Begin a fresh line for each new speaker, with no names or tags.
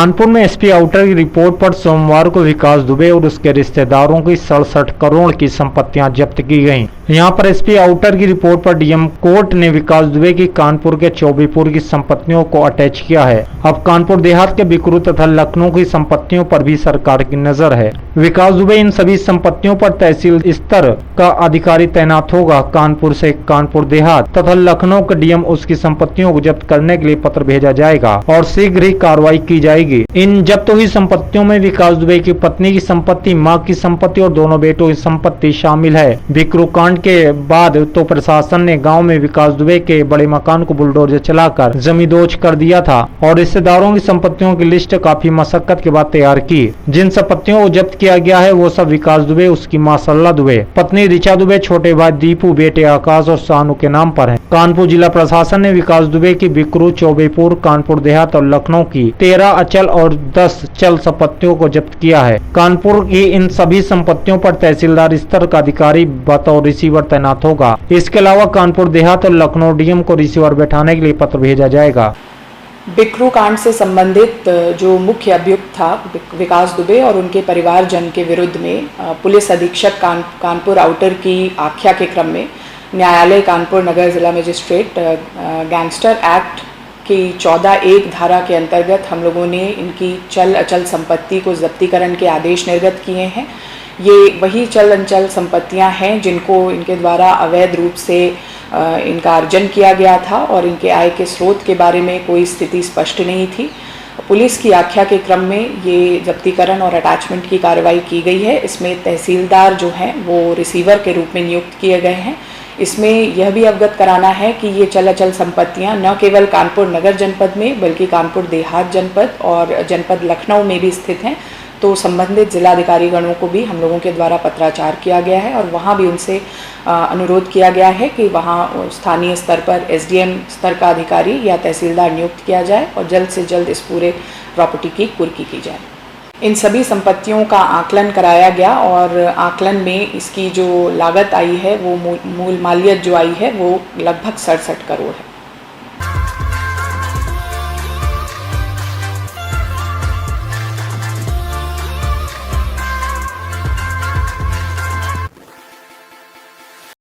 कानपुर में SP outer की report पर सोमवार को विकास दुबे और उसके रिश्तेदारों की 67 करोड़ की संपत्तियां जब्त की गईं। यहां पर एसपी आउटर की रिपोर्ट पर डीएम कोर्ट ने विकास दुबे की कानपुर के चौबीपुर की संपत्तियों को अटैच किया है। अब कानपुर देहात के बिकरू तथा लखनऊ की संपत्तियों पर भी सरकार की नजर है। विकास दुबे इन सभी संपत्तियों पर तहसील स्तर का अधिकारी तैनात होगा। कानपुर से कानपुर देहात तथा लखनऊ के डीएम उसकी संपत्तियों को जब्त करने के लिए पत्र भेजा जाएगा और शीघ्र ही कार्रवाई की जाएगी। इन जब्त हुई संपत्तियों में विकास दुबे की पत्नी की संपत्ति, मां की संपत्ति और दोनों बेटों की संपत्ति शामिल है। बिकरू कांड के बाद तो प्रशासन ने गांव में विकास दुबे के बड़े मकान को बुलडोजर चलाकर जमींदोज कर दिया था और रिश्तेदारों की संपत्तियों की लिस्ट काफी मशक्कत के बाद तैयार की। जिन संपत्तियों को जब्त किया गया है वो सब विकास दुबे, उसकी मां सल्ला दुबे, पत्नी ऋचा दुबे, छोटे भाई दीपू, बेटे आकाश और सानू के नाम पर है। कानपुर जिला प्रशासन ने विकास दुबे की बिकरू, चौबेपुर, कानपुर देहात और लखनऊ की 13 अचल और 10 चल संपत्तियों को जब्त किया है। कानपुर की इन सभी संपत्तियों पर तहसीलदार स्तर का अधिकारी बतौर रिसीवर तैनात होगा। इसके अलावा कानपुर देहात और लखनऊ डीएम को रिसीवर बैठाने के लिए पत्र भेजा जाएगा।
बिकरू कांड से संबंधित जो मुख्य अभियुक्त था विकास दुबे और उनके परिवारजन के विरुद्ध में पुलिस अधीक्षक कानपुर आउटर की आख्या के क्रम में न्यायालय कानपुर नगर जिला मजिस्ट्रेट गैंगस्टर एक्ट की 14(1) धारा के अंतर्गत हम लोगों ने इनकी चल अचल संपत्ति को जब्तीकरण के आदेश निर्गत किए हैं। ये वही चल अचल संपत्तियां हैं जिनको इनके द्वारा अवैध रूप से इनका अर्जन किया गया था और इनके आय के स्रोत के बारे में कोई स्थिति स्पष्ट नहीं थी। पुलिस की आख्या के क्रम में ये जब्तीकरण और अटैचमेंट की कार्रवाई की गई है। इसमें तहसीलदार जो हैं वो रिसीवर के रूप में नियुक्त किए गए हैं। इसमें यह भी अवगत कराना है कि ये चल अचल संपत्तियां न केवल कानपुर नगर जनपद में बल्कि कानपुर देहात जनपद और जनपद लखनऊ में भी स्थित हैं। तो संबंधित जिलाधिकारी गणों को भी हम लोगों के द्वारा पत्राचार किया गया है और वहाँ भी उनसे अनुरोध किया गया है कि वहाँ स्थानीय स्तर पर एसडीएम स्तर का अधिकारी या तहसीलदार नियुक्त किया जाए और जल्द से जल्द इस पूरे प्रॉपर्टी की कुर्की की जाए। इन सभी संपत्तियों का आकलन कराया गया और आकलन में इसकी जो लागत आई है वो मूल मालियत जो आई है वो लगभग 67 करोड़ है।